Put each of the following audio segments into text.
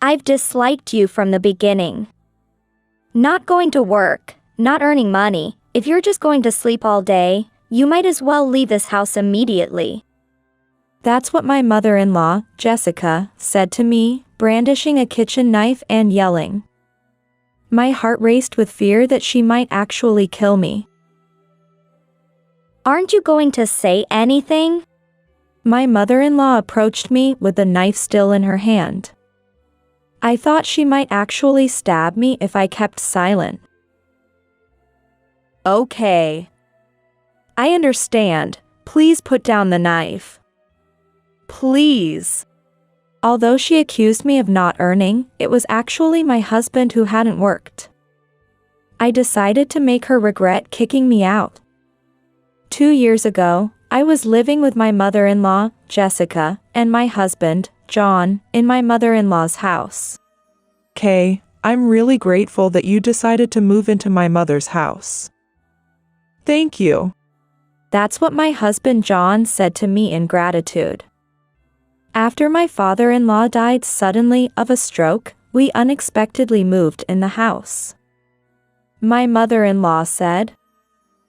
I've disliked you from the beginning. Not going to work, not earning money, if you're just going to sleep all day, you might as well leave this house immediately. That's what my mother-in-law, Jessica, said to me, brandishing a kitchen knife and yelling. My heart raced with fear that she might actually kill me. Aren't you going to say anything? My mother-in-law approached me with the knife still in her hand. I thought she might actually stab me if I kept silent. Okay. I understand. Please put down the knife. Please. Although she accused me of not earning, it was actually my husband who hadn't worked. I decided to make her regret kicking me out. 2 years ago, I was living with my mother-in-law, Jessica, and my husband, John, in my mother-in-law's house. Kay, I'm really grateful that you decided to move into my mother's house. Thank you. That's what my husband John said to me in gratitude. After my father-in-law died suddenly of a stroke, we unexpectedly moved in the house. My mother-in-law said,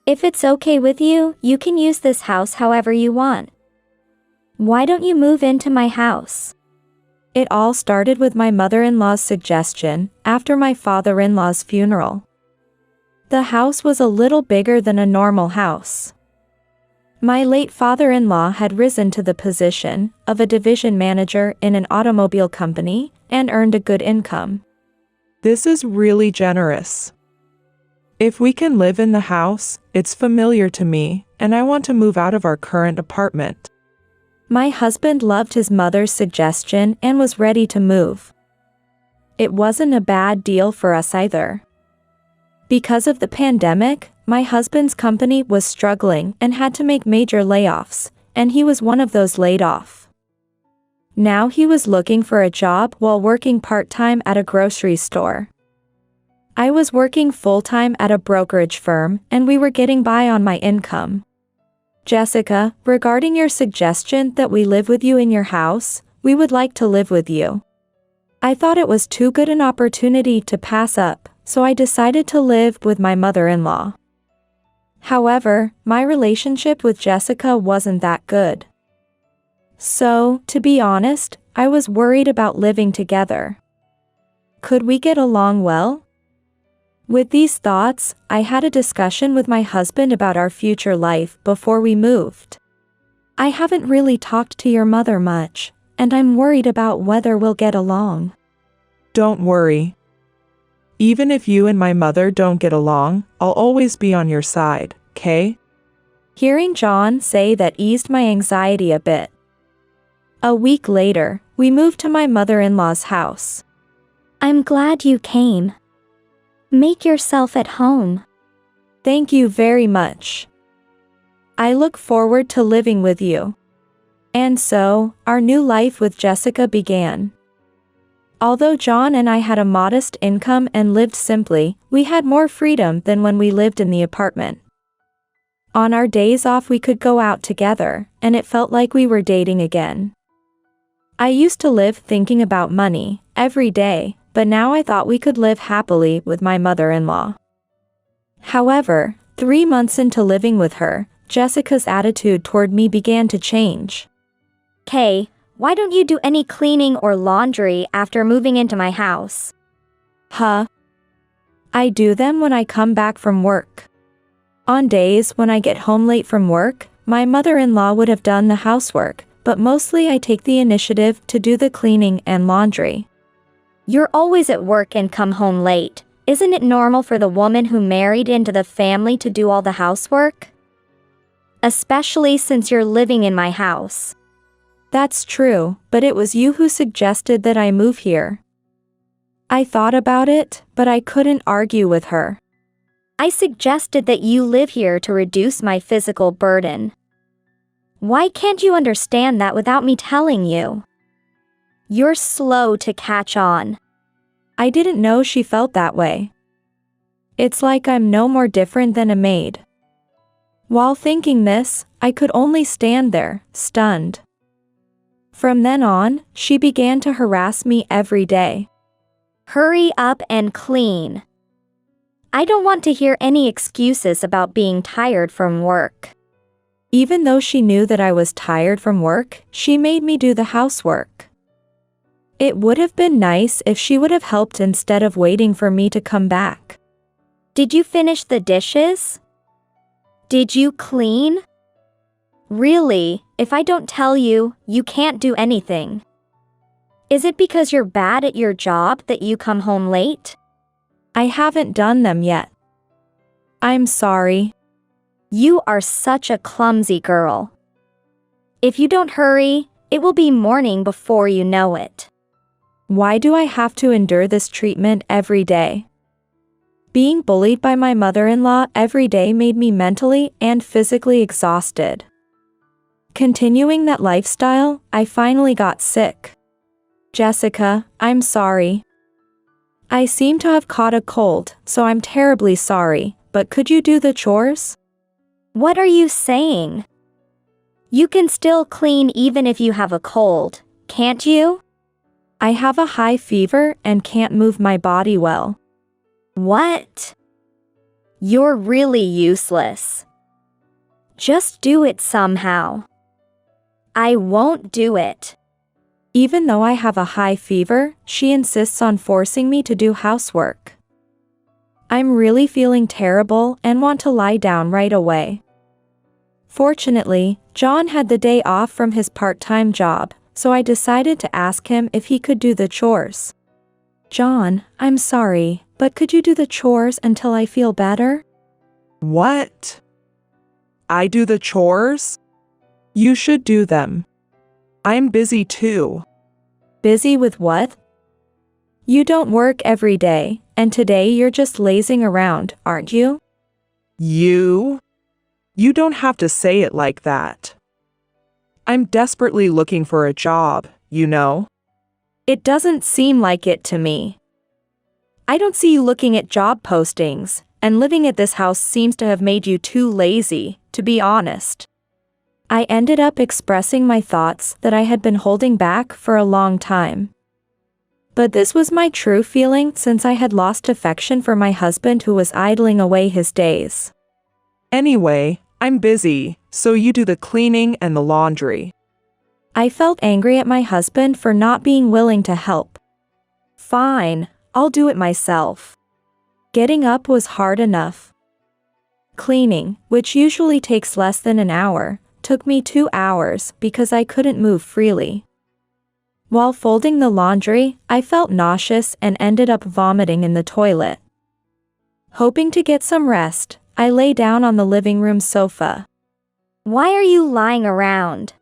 "If it's okay with you, you can use this house however you want. Why don't you move into my house?" It all started with my mother-in-law's suggestion after my father-in-law's funeral. The house was a little bigger than a normal house. My late father-in-law had risen to the position of a division manager in an automobile company and earned a good income. This is really generous. If we can live in the house, it's familiar to me, and I want to move out of our current apartment. My husband loved his mother's suggestion and was ready to move. It wasn't a bad deal for us either. Because of the pandemic, my husband's company was struggling and had to make major layoffs, and he was one of those laid off. Now he was looking for a job while working part-time at a grocery store. I was working full-time at a brokerage firm, and we were getting by on my income. Jessica, regarding your suggestion that we live with you in your house, we would like to live with you. I thought it was too good an opportunity to pass up, so I decided to live with my mother-in-law. However, my relationship with Jessica wasn't that good. So, to be honest, I was worried about living together. Could we get along well? With these thoughts, I had a discussion with my husband about our future life before we moved. I haven't really talked to your mother much, and I'm worried about whether we'll get along. Don't worry. Even if you and my mother don't get along, I'll always be on your side, Kay? Hearing John say that eased my anxiety a bit. A week later, we moved to my mother-in-law's house. "I'm glad you came. Make yourself at home." Thank you very much. I look forward to living with you. And so, our new life with Jessica began. Although John and I had a modest income and lived simply, we had more freedom than when we lived in the apartment. On our days off we could go out together, and it felt like we were dating again. I used to live thinking about money every day, but now I thought we could live happily with my mother-in-law. However, 3 months into living with her, Jessica's attitude toward me began to change. "Kay, why don't you do any cleaning or laundry after moving into my house?" Huh? I do them when I come back from work. On days when I get home late from work, my mother-in-law would have done the housework, but mostly I take the initiative to do the cleaning and laundry. "You're always at work and come home late. Isn't it normal for the woman who married into the family to do all the housework? Especially since you're living in my house." That's true, but it was you who suggested that I move here. I thought about it, but I couldn't argue with her. "I suggested that you live here to reduce my physical burden. Why can't you understand that without me telling you? You're slow to catch on." I didn't know she felt that way. It's like I'm no more different than a maid. While thinking this, I could only stand there, stunned. From then on, she began to harass me every day. Hurry up and clean. I don't want to hear any excuses about being tired from work. Even though she knew that I was tired from work, she made me do the housework. It would have been nice if she would have helped instead of waiting for me to come back. Did you finish the dishes? Did you clean? Really, if I don't tell you, you can't do anything. Is it because you're bad at your job that you come home late? I haven't done them yet. I'm sorry. You are such a clumsy girl. If you don't hurry, it will be morning before you know it. Why do I have to endure this treatment every day? Being bullied by my mother-in-law every day made me mentally and physically exhausted. Continuing that lifestyle, I finally got sick. Jessica, I'm sorry. I seem to have caught a cold, so I'm terribly sorry, but could you do the chores? What are you saying? You can still clean even if you have a cold, can't you? I have a high fever and can't move my body well. What? You're really useless. Just do it somehow. I won't do it. Even though I have a high fever, she insists on forcing me to do housework. I'm really feeling terrible and want to lie down right away. Fortunately, John had the day off from his part-time job, so I decided to ask him if he could do the chores. John, I'm sorry, but could you do the chores until I feel better? What? I do the chores? You should do them. I'm busy too. Busy with what? You don't work every day, and today you're just lazing around, aren't you? You? You don't have to say it like that. I'm desperately looking for a job, you know? It doesn't seem like it to me. I don't see you looking at job postings, and living at this house seems to have made you too lazy, to be honest. I ended up expressing my thoughts that I had been holding back for a long time. But this was my true feeling since I had lost affection for my husband who was idling away his days. Anyway, I'm busy, so you do the cleaning and the laundry. I felt angry at my husband for not being willing to help. Fine, I'll do it myself. Getting up was hard enough. Cleaning, which usually takes less than an hour, took me 2 hours because I couldn't move freely. While folding the laundry, I felt nauseous and ended up vomiting in the toilet. Hoping to get some rest, I lay down on the living room sofa. Why are you lying around?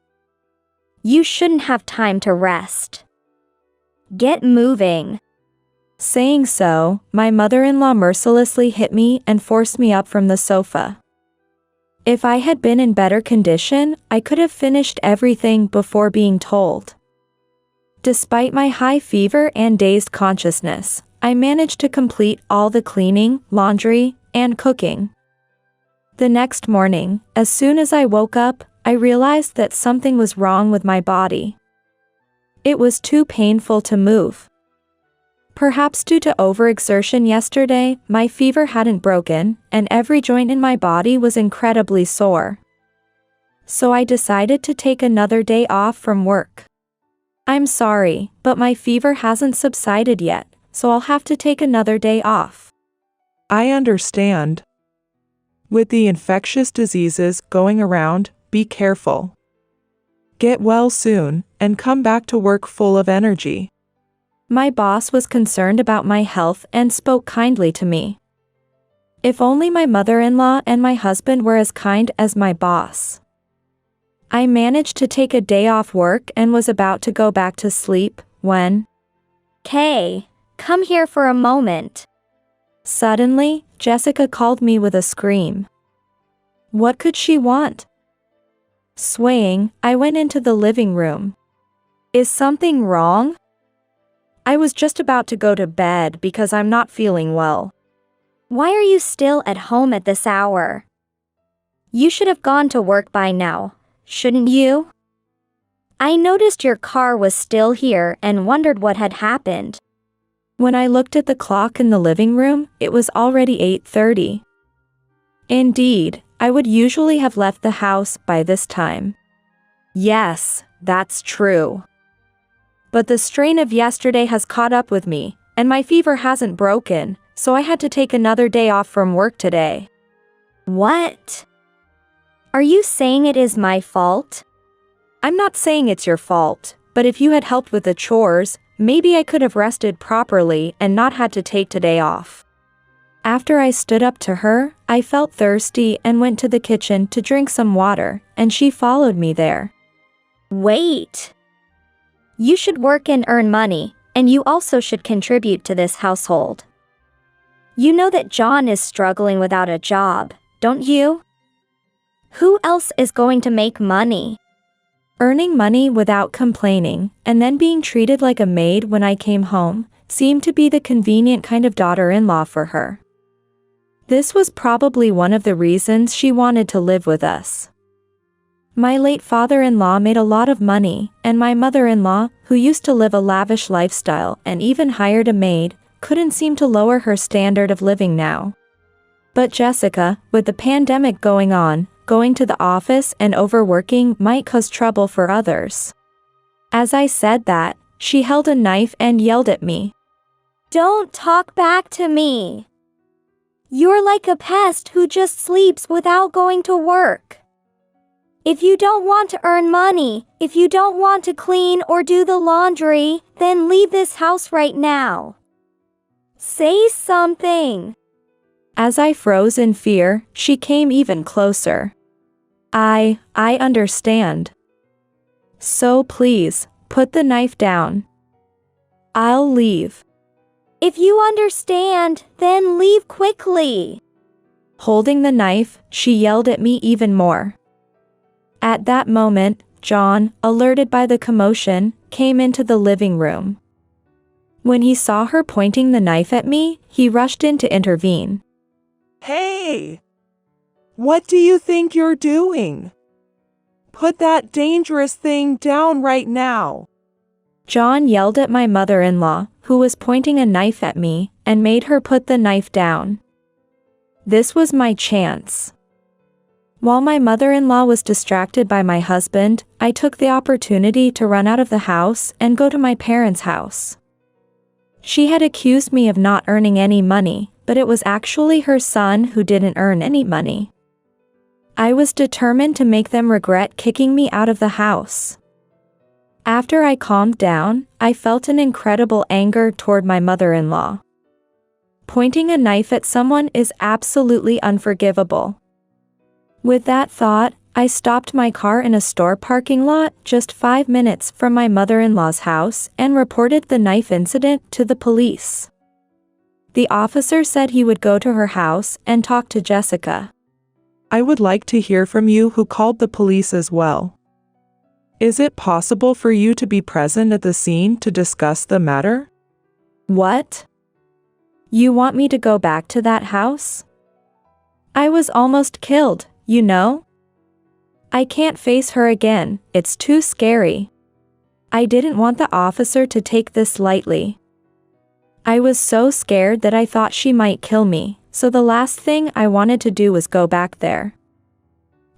You shouldn't have time to rest. Get moving. Saying so, my mother-in-law mercilessly hit me and forced me up from the sofa. If I had been in better condition, I could have finished everything before being told. Despite my high fever and dazed consciousness, I managed to complete all the cleaning, laundry, and cooking. The next morning, as soon as I woke up, I realized that something was wrong with my body. It was too painful to move. Perhaps due to overexertion yesterday, my fever hadn't broken, and every joint in my body was incredibly sore. So I decided to take another day off from work. I'm sorry, but my fever hasn't subsided yet, so I'll have to take another day off. I understand. With the infectious diseases going around, be careful. Get well soon, and come back to work full of energy. My boss was concerned about my health and spoke kindly to me. If only my mother-in-law and my husband were as kind as my boss. I managed to take a day off work and was about to go back to sleep when... Kay, come here for a moment. Suddenly, Jessica called me with a scream. What could she want? Swaying, I went into the living room. Is something wrong? I was just about to go to bed because I'm not feeling well. Why are you still at home at this hour? You should have gone to work by now, shouldn't you? I noticed your car was still here and wondered what had happened. When I looked at the clock in the living room, it was already 8:30. Indeed, I would usually have left the house by this time. Yes, that's true. But the strain of yesterday has caught up with me, and my fever hasn't broken, so I had to take another day off from work today. What? Are you saying it is my fault? I'm not saying it's your fault, but if you had helped with the chores, maybe I could have rested properly and not had to take today off. After I stood up to her, I felt thirsty and went to the kitchen to drink some water, and she followed me there. Wait. You should work and earn money, and you also should contribute to this household. You know that John is struggling without a job, don't you? Who else is going to make money? Earning money without complaining, and then being treated like a maid when I came home, seemed to be the convenient kind of daughter-in-law for her. This was probably one of the reasons she wanted to live with us. My late father-in-law made a lot of money, and my mother-in-law, who used to live a lavish lifestyle and even hired a maid, couldn't seem to lower her standard of living now. But Jessica, with the pandemic going on, going to the office and overworking might cause trouble for others. As I said that, she held a knife and yelled at me. Don't talk back to me. You're like a pest who just sleeps without going to work. If you don't want to earn money, if you don't want to clean or do the laundry, then leave this house right now. Say something. As I froze in fear, she came even closer. I understand. So please, put the knife down. I'll leave. If you understand, then leave quickly. Holding the knife, she yelled at me even more. At that moment, John, alerted by the commotion, came into the living room. When he saw her pointing the knife at me, he rushed in to intervene. Hey! What do you think you're doing? Put that dangerous thing down right now. John yelled at my mother-in-law, who was pointing a knife at me, and made her put the knife down. This was my chance. While my mother-in-law was distracted by my husband, I took the opportunity to run out of the house and go to my parents' house. She had accused me of not earning any money, but it was actually her son who didn't earn any money. I was determined to make them regret kicking me out of the house. After I calmed down, I felt an incredible anger toward my mother-in-law. Pointing a knife at someone is absolutely unforgivable. With that thought, I stopped my car in a store parking lot just 5 minutes from my mother-in-law's house and reported the knife incident to the police. The officer said he would go to her house and talk to Jessica. I would like to hear from you who called the police as well. Is it possible for you to be present at the scene to discuss the matter? What? You want me to go back to that house? I was almost killed, you know? I can't face her again, it's too scary. I didn't want the officer to take this lightly. I was so scared that I thought she might kill me, so the last thing I wanted to do was go back there.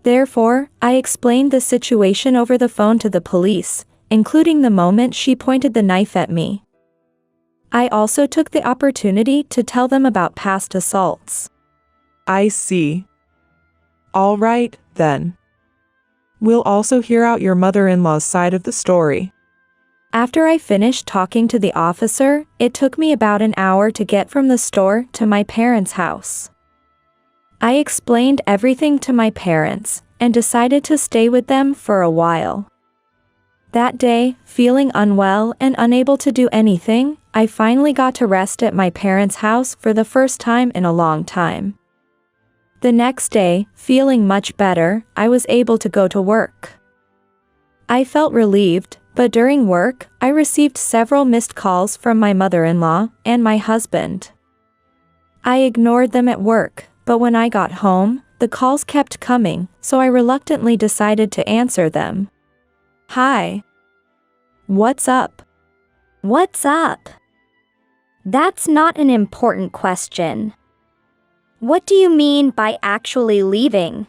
Therefore, I explained the situation over the phone to the police, including the moment she pointed the knife at me. I also took the opportunity to tell them about past assaults. I see. All right, then. We'll also hear out your mother-in-law's side of the story. After I finished talking to the officer, it took me about an hour to get from the store to my parents' house. I explained everything to my parents, and decided to stay with them for a while. That day, feeling unwell and unable to do anything, I finally got to rest at my parents' house for the first time in a long time. The next day, feeling much better, I was able to go to work. I felt relieved, but during work, I received several missed calls from my mother-in-law and my husband. I ignored them at work, but when I got home, the calls kept coming, so I reluctantly decided to answer them. Hi. What's up? What's up? That's not an important question. What do you mean by actually leaving?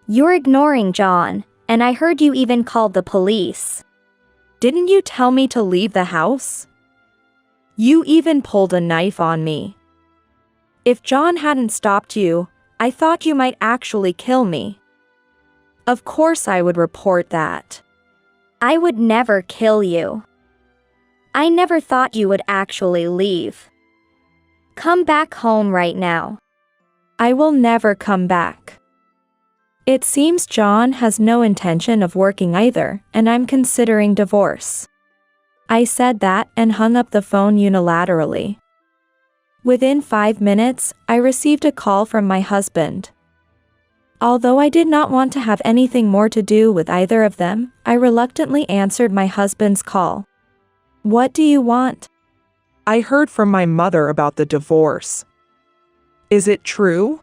You're ignoring John, and I heard you even called the police. Didn't you tell me to leave the house? You even pulled a knife on me. If John hadn't stopped you, I thought you might actually kill me. Of course I would report that. I would never kill you. I never thought you would actually leave. Come back home right now. I will never come back. It seems John has no intention of working either, and I'm considering divorce. I said that and hung up the phone unilaterally. Within 5 minutes, I received a call from my husband. Although I did not want to have anything more to do with either of them, I reluctantly answered my husband's call. What do you want? I heard from my mother about the divorce. Is it true?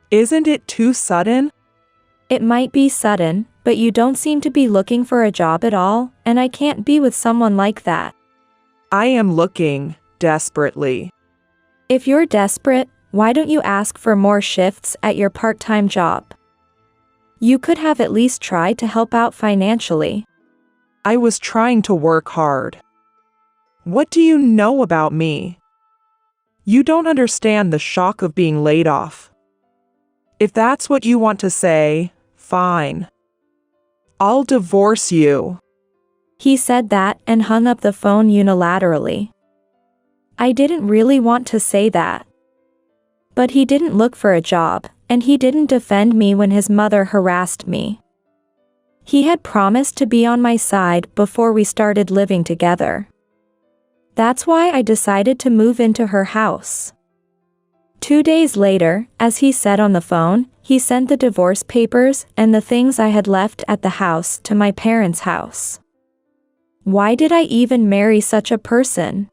Isn't it too sudden? It might be sudden, but you don't seem to be looking for a job at all, and I can't be with someone like that. I am looking, desperately. If you're desperate, why don't you ask for more shifts at your part-time job? You could have at least tried to help out financially. I was trying to work hard. What do you know about me? You don't understand the shock of being laid off. If that's what you want to say, fine. I'll divorce you. He said that and hung up the phone unilaterally. I didn't really want to say that. But he didn't look for a job, and he didn't defend me when his mother harassed me. He had promised to be on my side before we started living together. That's why I decided to move into her house. 2 days later, as he said on the phone, he sent the divorce papers and the things I had left at the house to my parents' house. Why did I even marry such a person?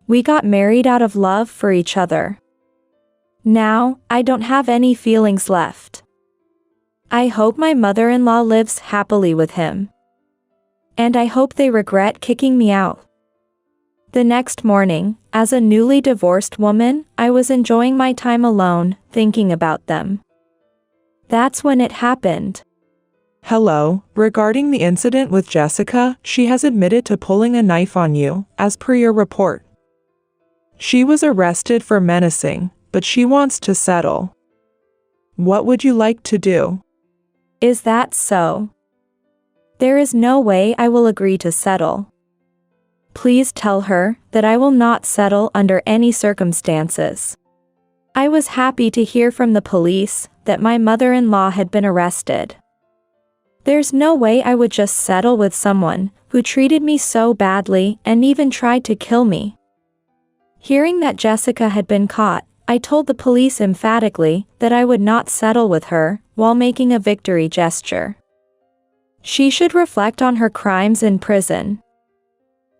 We got married out of love for each other. Now, I don't have any feelings left. I hope my mother-in-law lives happily with him. And I hope they regret kicking me out. The next morning, as a newly divorced woman, I was enjoying my time alone, thinking about them. That's when it happened. Hello, regarding the incident with Jessica, she has admitted to pulling a knife on you, as per your report. She was arrested for menacing, but she wants to settle. What would you like to do? Is that so? There is no way I will agree to settle. Please tell her that I will not settle under any circumstances. I was happy to hear from the police that my mother-in-law had been arrested. There's no way I would just settle with someone who treated me so badly and even tried to kill me. Hearing that Jessica had been caught, I told the police emphatically that I would not settle with her, while making a victory gesture. She should reflect on her crimes in prison.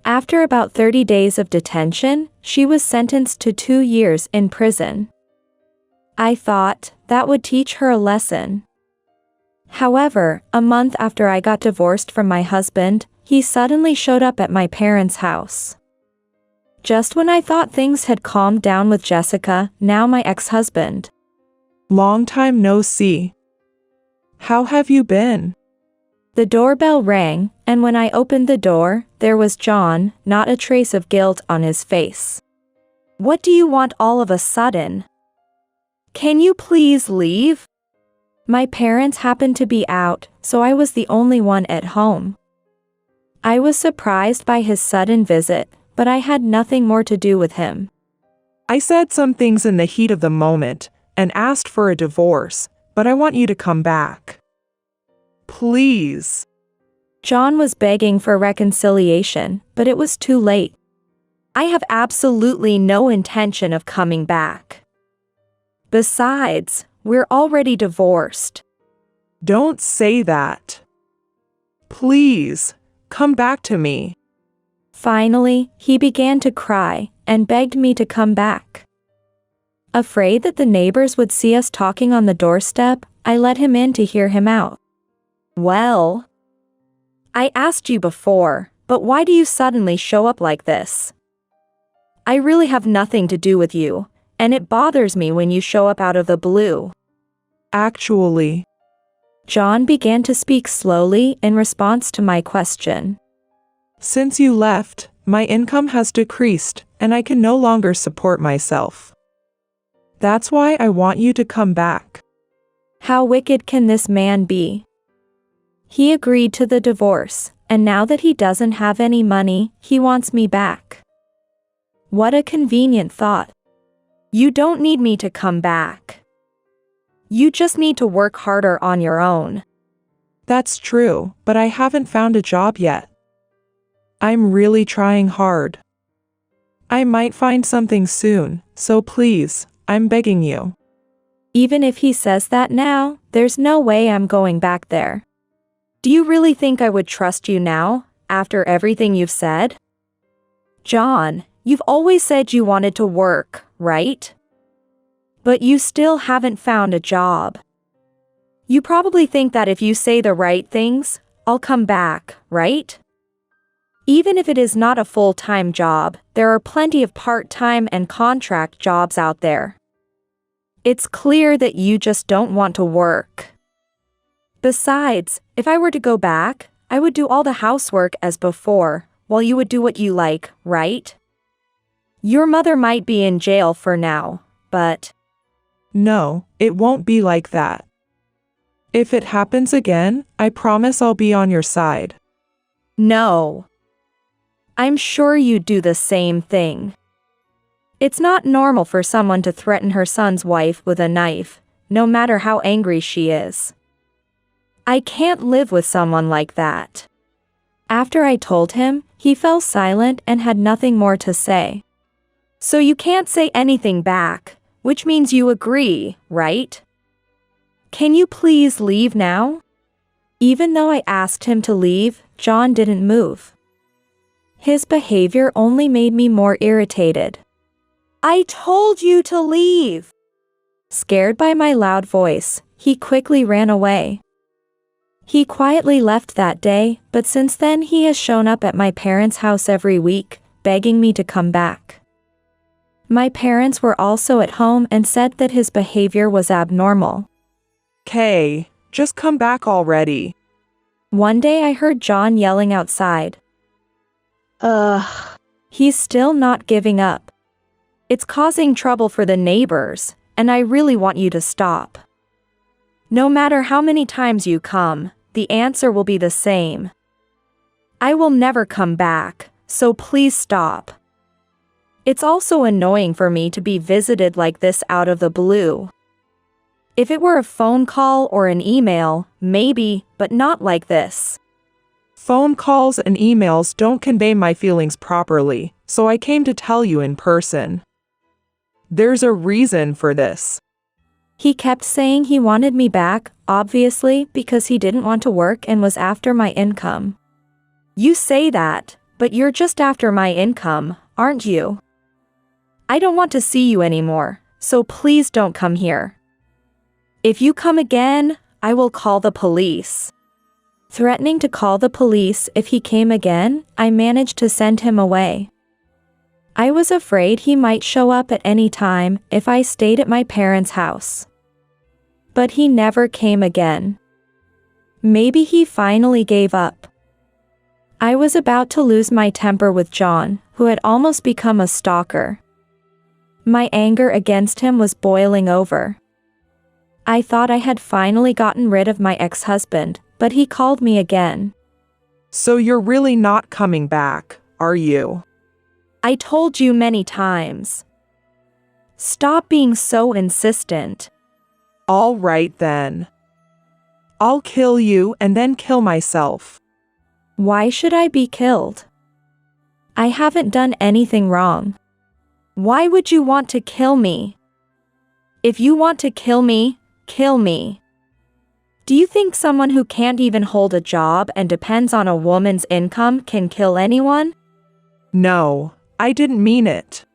After about 30 days of detention, she was sentenced to 2 years in prison. I thought that would teach her a lesson. However, a month after I got divorced from my husband, he suddenly showed up at my parents' house. Just when I thought things had calmed down with Jessica, now my ex-husband. Long time no see. How have you been? The doorbell rang, and when I opened the door, there was John, not a trace of guilt on his face. What do you want all of a sudden? Can you please leave? My parents happened to be out, so I was the only one at home. I was surprised by his sudden visit, but I had nothing more to do with him. I said some things in the heat of the moment, and asked for a divorce, but I want you to come back. Please. John was begging for reconciliation, but it was too late. I have absolutely no intention of coming back. Besides, we're already divorced. Don't say that. Please, come back to me. Finally, he began to cry and begged me to come back. Afraid that the neighbors would see us talking on the doorstep, I let him in to hear him out. Well, I asked you before, but why do you suddenly show up like this? I really have nothing to do with you, and it bothers me when you show up out of the blue. Actually, John began to speak slowly in response to my question. since you left, my income has decreased, and I can no longer support myself. That's why I want you to come back. How wicked can this man be? He agreed to the divorce, and now that he doesn't have any money, he wants me back. What a convenient thought. You don't need me to come back. You just need to work harder on your own. That's true, but I haven't found a job yet. I'm really trying hard. I might find something soon, so please, I'm begging you. Even if he says that now, there's no way I'm going back there. Do you really think I would trust you now, after everything you've said? John, you've always said you wanted to work, right? But you still haven't found a job. You probably think that if you say the right things, I'll come back, right? Even if it is not a full-time job, there are plenty of part-time and contract jobs out there. It's clear that you just don't want to work. Besides, if I were to go back, I would do all the housework as before, while you would do what you like, right? Your mother might be in jail for now, but... No, it won't be like that. If it happens again, I promise I'll be on your side. No. I'm sure you'd do the same thing. It's not normal for someone to threaten her son's wife with a knife, no matter how angry she is. I can't live with someone like that. After I told him, he fell silent and had nothing more to say. So you can't say anything back, which means you agree, right? Can you please leave now? Even though I asked him to leave, John didn't move. His behavior only made me more irritated. I told you to leave! Scared by my loud voice, he quickly ran away. He quietly left that day, but since then he has shown up at my parents' house every week, begging me to come back. My parents were also at home and said that his behavior was abnormal. Kay, just come back already. One day I heard John yelling outside. Ugh. He's still not giving up. It's causing trouble for the neighbors, and I really want you to stop. No matter how many times you come, the answer will be the same. I will never come back, so please stop. It's also annoying for me to be visited like this out of the blue. If it were a phone call or an email, maybe, but not like this. Phone calls and emails don't convey my feelings properly, so I came to tell you in person. There's a reason for this. He kept saying he wanted me back, obviously because he didn't want to work and was after my income. You say that, but you're just after my income, aren't you? I don't want to see you anymore, so please don't come here. If you come again, I will call the police. Threatening to call the police if he came again, I managed to send him away. I was afraid he might show up at any time if I stayed at my parents' house. But he never came again. Maybe he finally gave up. I was about to lose my temper with John, who had almost become a stalker. My anger against him was boiling over. I thought I had finally gotten rid of my ex-husband, but he called me again. So you're really not coming back, are you? I told you many times. Stop being so insistent. All right then. I'll kill you and then kill myself. Why should I be killed? I haven't done anything wrong. Why would you want to kill me? If you want to kill me, kill me. Do you think someone who can't even hold a job and depends on a woman's income can kill anyone? No, I didn't mean it.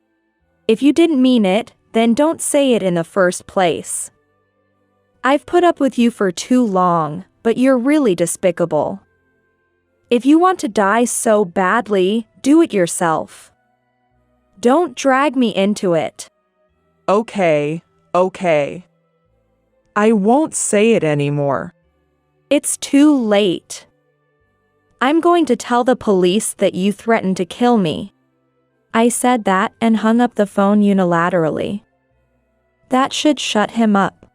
If you didn't mean it, then don't say it in the first place. I've put up with you for too long, but you're really despicable. If you want to die so badly, do it yourself. Don't drag me into it. Okay, okay. I won't say it anymore. It's too late. I'm going to tell the police that you threatened to kill me. I said that and hung up the phone unilaterally. That should shut him up.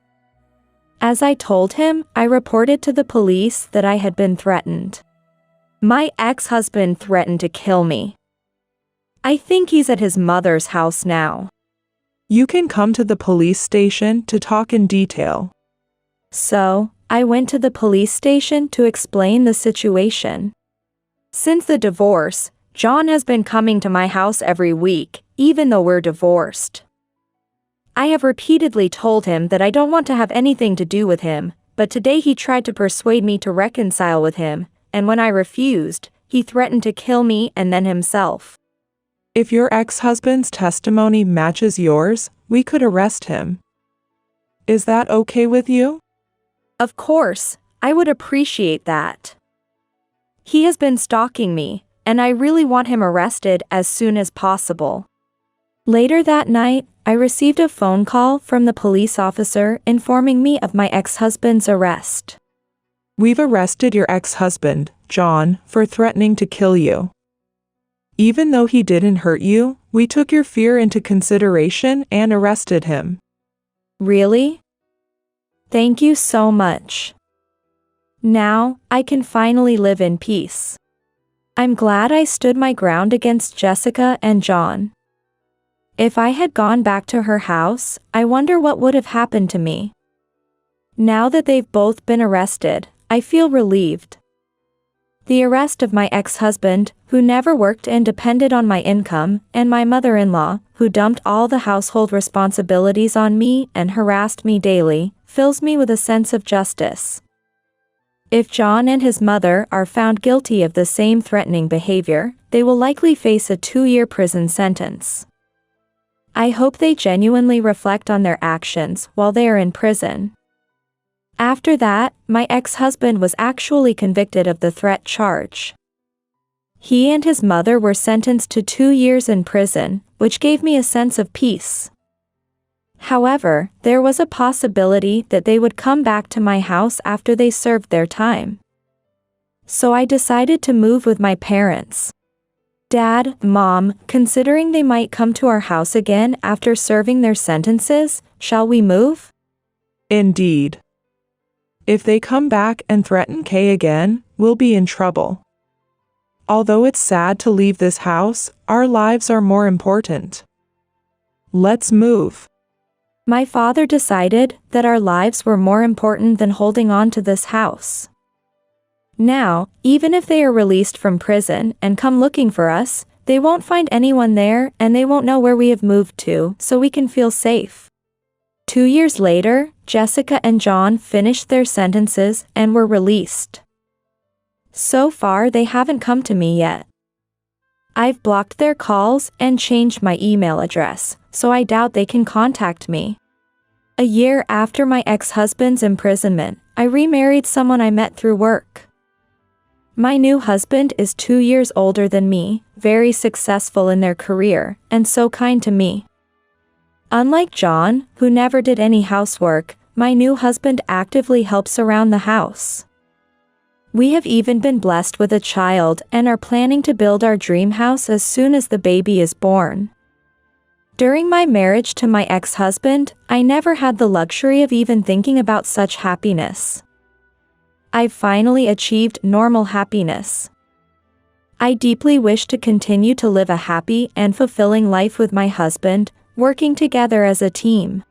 As I told him, I reported to the police that I had been threatened. My ex-husband threatened to kill me. I think he's at his mother's house now. You can come to the police station to talk in detail. So, I went to the police station to explain the situation. Since the divorce, John has been coming to my house every week, even though we're divorced. I have repeatedly told him that I don't want to have anything to do with him, but today he tried to persuade me to reconcile with him, and when I refused, he threatened to kill me and then himself. If your ex-husband's testimony matches yours, we could arrest him. Is that okay with you? Of course, I would appreciate that. He has been stalking me, and I really want him arrested as soon as possible. Later that night, I received a phone call from the police officer informing me of my ex-husband's arrest. We've arrested your ex-husband, John, for threatening to kill you. Even though he didn't hurt you, we took your fear into consideration and arrested him. Really? Thank you so much. Now, I can finally live in peace. I'm glad I stood my ground against Jessica and John. If I had gone back to her house, I wonder what would have happened to me. Now that they've both been arrested, I feel relieved. The arrest of my ex-husband, who never worked and depended on my income, and my mother-in-law, who dumped all the household responsibilities on me and harassed me daily, fills me with a sense of justice. If John and his mother are found guilty of the same threatening behavior, they will likely face a 2-year prison sentence. I hope they genuinely reflect on their actions while they are in prison. After that, my ex-husband was actually convicted of the threat charge. He and his mother were sentenced to 2 years in prison, which gave me a sense of peace. However, there was a possibility that they would come back to my house after they served their time. So I decided to move with my parents. Dad, Mom, considering they might come to our house again after serving their sentences, shall we move? Indeed. If they come back and threaten Kay again, we'll be in trouble. Although it's sad to leave this house, our lives are more important. Let's move. My father decided that our lives were more important than holding on to this house. Now, even if they are released from prison and come looking for us, they won't find anyone there and they won't know where we have moved to, so we can feel safe. 2 years later, Jessica and John finished their sentences and were released. So far, they haven't come to me yet. I've blocked their calls and changed my email address, so I doubt they can contact me. A year after my ex-husband's imprisonment, I remarried someone I met through work. My new husband is 2 years older than me, very successful in their career, and so kind to me. Unlike John, who never did any housework, my new husband actively helps around the house. We have even been blessed with a child and are planning to build our dream house as soon as the baby is born. During my marriage to my ex-husband, I never had the luxury of even thinking about such happiness. I've finally achieved normal happiness. I deeply wish to continue to live a happy and fulfilling life with my husband, working together as a team.